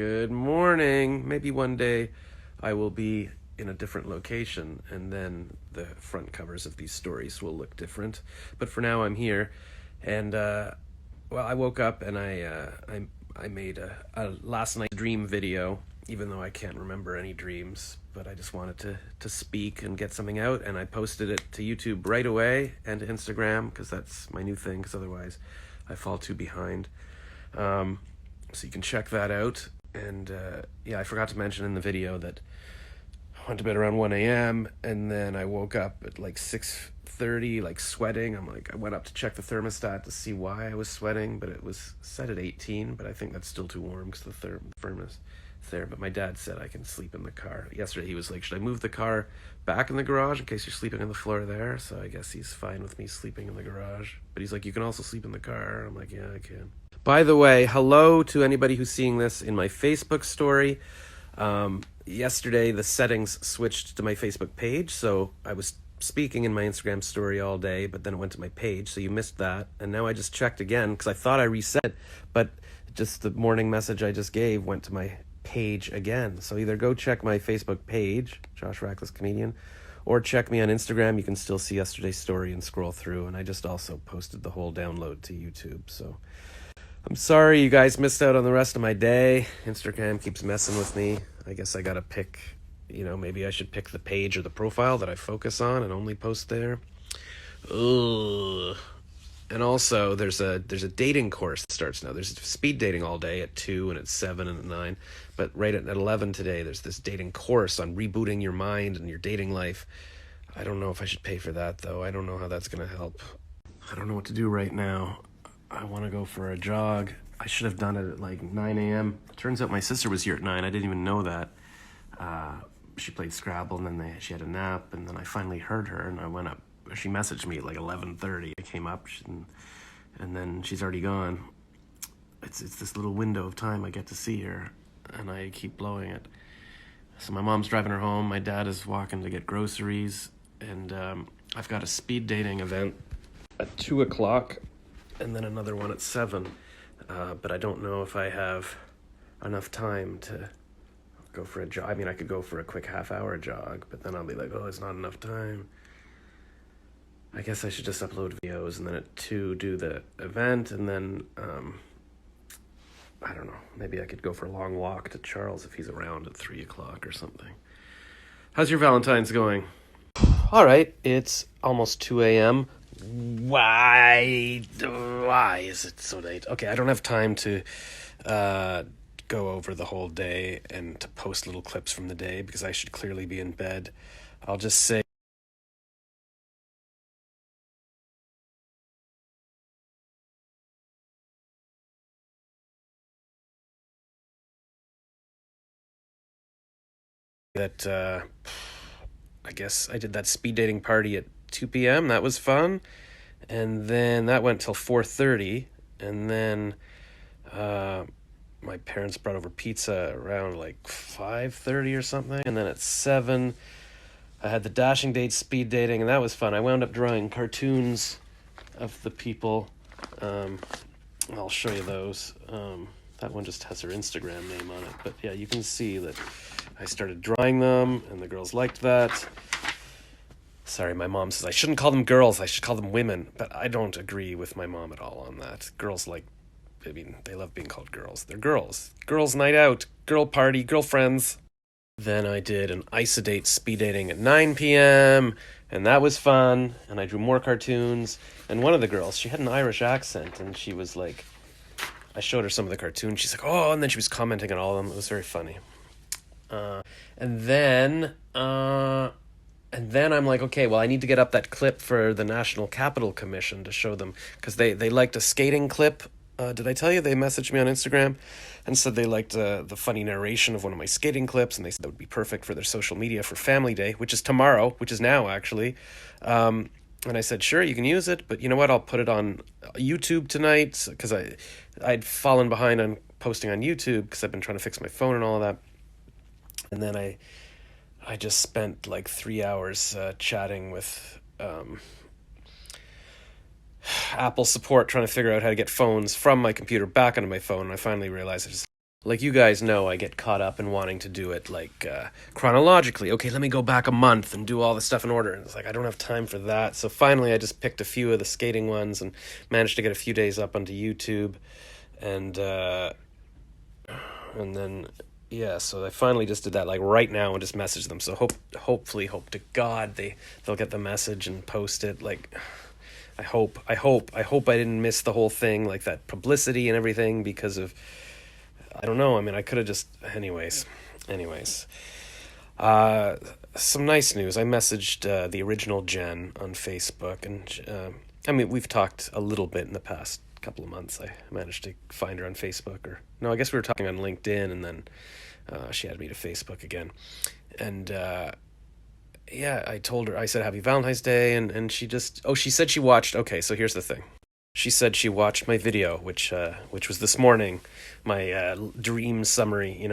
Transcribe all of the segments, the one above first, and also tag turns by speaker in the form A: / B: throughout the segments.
A: Good morning. Maybe one day I will be in a different location and then the front covers of these stories will look different. But for now, I'm here. And, I woke up and I made a last night dream video, even though I can't remember any dreams. But I just wanted to speak and get something out. And I posted it to YouTube right away and to Instagram because that's my new thing, because otherwise I fall too behind. So you can check that out. And I forgot to mention in the video that I went to bed around 1 a.m. and then I woke up at like 6:30, like sweating. I went up to check the thermostat to see why I was sweating, but it was set at 18, but I think that's still too warm because the thermos is there. But my dad said I can sleep in the car. Yesterday he was like, should I move the car back in the garage in case you're sleeping on the floor there? So I guess he's fine with me sleeping in the garage. But he's like, you can also sleep in the car. I'm like, yeah, I can. By the way, hello to anybody who's seeing this in my Facebook story. Yesterday, the settings switched to my Facebook page, so I was speaking in my Instagram story all day, but then it went to my page, so you missed that. And now I just checked again, because I thought I reset it, but just the morning message I just gave went to my page again. So either go check my Facebook page, Josh Rackless Comedian, or check me on Instagram. You can still see yesterday's story and scroll through, and I just also posted the whole download to YouTube, so I'm sorry you guys missed out on the rest of my day. Instagram keeps messing with me. I guess I gotta pick, maybe I should pick the page or the profile that I focus on and only post there. Ugh. And also, there's a dating course that starts now. There's speed dating all day at 2 and at 7 and at 9. But right at 11 today, there's this dating course on rebooting your mind and your dating life. I don't know if I should pay for that, though. I don't know how that's gonna help. I don't know what to do right now. I want to go for a jog. I should have done it at like 9 a.m. Turns out my sister was here at 9. I didn't even know that. She played Scrabble, and then she had a nap, and then I finally heard her, and I went up. She messaged me at like 11:30. I came up, and then she's already gone. It's this little window of time I get to see her, and I keep blowing it. So my mom's driving her home. My dad is walking to get groceries, and I've got a speed dating event at 2 o'clock. And then another one at 7, but I don't know if I have enough time to go for a jog. I mean, I could go for a quick half-hour jog, but then I'll be like, oh, it's not enough time. I guess I should just upload videos, and then at 2 do the event, and then, I don't know, maybe I could go for a long walk to Charles if he's around at 3 o'clock or something. How's your Valentine's going? All right, it's almost 2 a.m., Why is it so late? Okay, I don't have time to go over the whole day and to post little clips from the day because I should clearly be in bed. I'll just say that I guess I did that speed dating party at 2 p.m. That was fun. And then that went till 4:30, and then my parents brought over pizza around like 5:30 or something, and then at 7 I had the dashing date speed dating, and that was fun. I wound up drawing cartoons of the people. I'll show you those. That one just has her Instagram name on it, but yeah, you can see that I started drawing them, and the girls liked that. Sorry, my mom says I shouldn't call them girls, I should call them women, but I don't agree with my mom at all on that. Girls they love being called girls. They're girls. Girls' night out, girl party, girlfriends. Then I did an Ice-A-Date speed dating at 9 p.m., and that was fun, and I drew more cartoons, and one of the girls, she had an Irish accent, and she was like, I showed her some of the cartoons, she's like, oh, and then she was commenting on all of them. It was very funny. And then I'm like, okay, well, I need to get up that clip for the National Capital Commission to show them, because they liked a skating clip. Did I tell you they messaged me on Instagram and said they liked the funny narration of one of my skating clips, and they said that would be perfect for their social media for Family Day, which is tomorrow, which is now, actually. And I said, sure, you can use it, but you know what, I'll put it on YouTube tonight, because I'd fallen behind on posting on YouTube because I've been trying to fix my phone and all of that. And then I just spent like 3 hours chatting with Apple support, trying to figure out how to get phones from my computer back onto my phone. And I finally realized I just Like you guys know, I get caught up in wanting to do it like chronologically. Okay, let me go back a month and do all the stuff in order. And it's like I don't have time for that. So finally, I just picked a few of the skating ones and managed to get a few days up onto YouTube, and then yeah. So I finally just did that like right now and just messaged them. So hopefully, hope to God they'll get the message and post it. Like I hope I didn't miss the whole thing, like that publicity and everything because of I don't know. I mean, I could have just. Anyways. Uh, some nice news. I messaged the original Jen on Facebook, and I mean, we've talked a little bit in the past couple of months. I managed to find her on Facebook, or no, I guess we were talking on LinkedIn, and then she added me to Facebook again. And yeah, I told her. I said Happy Valentine's Day, and she just. Oh, she said she watched. Okay, so here's the thing. She said she watched my video, which was this morning, my dream summary,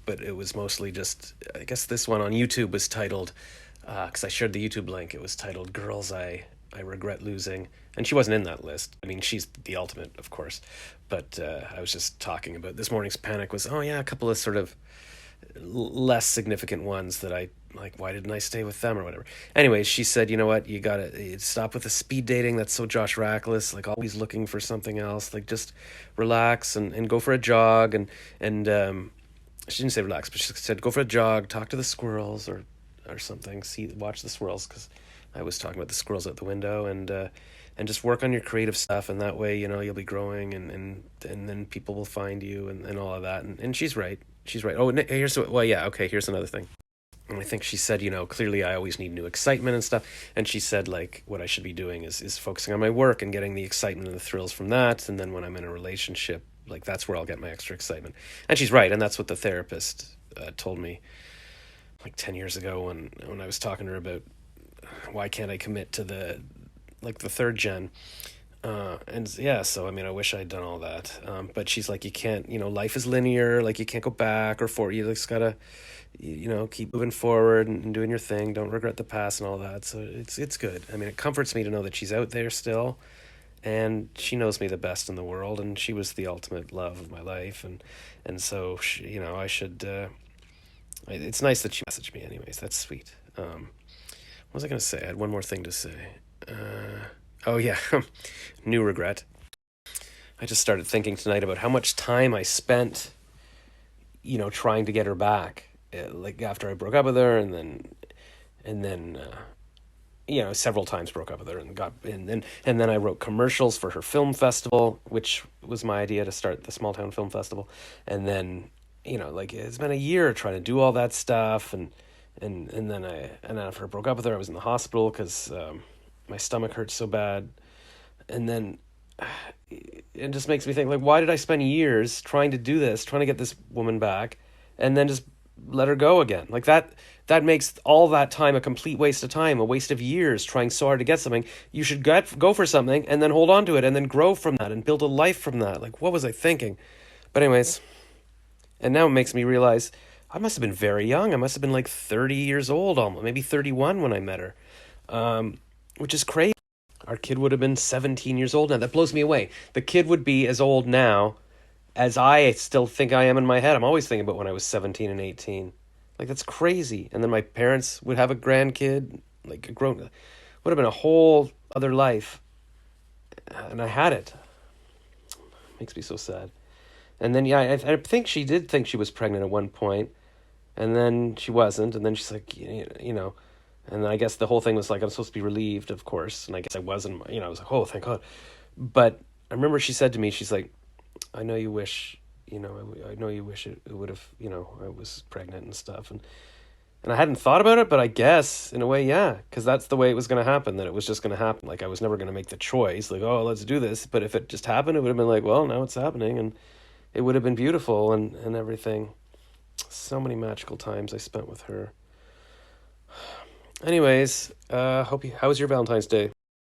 A: but it was mostly just, I guess this one on YouTube was titled, because I shared the YouTube link, it was titled Girls I Regret Losing. And she wasn't in that list. I mean, she's the ultimate, of course. But I was just talking about this morning's panic was, oh yeah, a couple of sort of less significant ones that I like. Why didn't I stay with them or whatever? Anyways, she said, you know what, you gotta stop with the speed dating. That's so Josh Rackless. Like always looking for something else. Like just relax and go for a jog and she didn't say relax, but she said go for a jog, talk to the squirrels or something. Watch the squirrels because I was talking about the squirrels out the window and just work on your creative stuff, and that way you'll be growing and then people will find you and all of that, and she's right. She's right. Oh, here's another thing. And I think she said, clearly I always need new excitement and stuff. And she said, like, what I should be doing is focusing on my work and getting the excitement and the thrills from that. And then when I'm in a relationship, like, that's where I'll get my extra excitement. And she's right. And that's what the therapist told me like 10 years ago when I was talking to her about why can't I commit to the third gen. And yeah, so I mean, I wish I'd done all that. But she's like, you can't, life is linear. Like you can't go back or forward. You just gotta, keep moving forward and doing your thing. Don't regret the past and all that. So it's good. I mean, it comforts me to know that she's out there still, and she knows me the best in the world, and she was the ultimate love of my life, and so I should. It's nice that she messaged me. Anyways, that's sweet. What was I gonna say? I had one more thing to say. Oh yeah, new regret. I just started thinking tonight about how much time I spent, trying to get her back. Like after I broke up with her, and then several times broke up with her, and then I wrote commercials for her film festival, which was my idea to start the Small Town Film Festival, and then like it's been a year trying to do all that stuff, and then after I broke up with her, I was in the hospital because my stomach hurt so bad, and then it just makes me think, like, why did I spend years trying to do this, trying to get this woman back, and then just let her go again? Like that makes all that time a complete waste of time, a waste of years trying so hard to get something. You should go for something and then hold on to it and then grow from that and build a life from that. Like, what was I thinking? But anyways, and now it makes me realize I must have been very young. I must have been like 30 years old, almost maybe 31 when I met her, which is crazy. Our kid would have been 17 years old now. That blows me away. The kid would be as old now as I still think I am in my head. I'm always thinking about when I was 17 and 18. Like, that's crazy. And then my parents would have a grandkid, like a grown, would have been a whole other life. And I had it. Makes me so sad. And then, yeah, I think she did think she was pregnant at one point, and then she wasn't. And then she's like, and I guess the whole thing was like, I'm supposed to be relieved, of course. And I guess I wasn't, I was like, oh, thank God. But I remember she said to me, she's like, I know you wish, I know you wish it would have, I was pregnant and stuff. And I hadn't thought about it, but I guess in a way, yeah, because that's the way it was going to happen, that it was just going to happen. Like I was never going to make the choice, like, oh, let's do this. But if it just happened, it would have been like, well, now it's happening. And it would have been beautiful and everything. So many magical times I spent with her. Anyways, how was your Valentine's Day?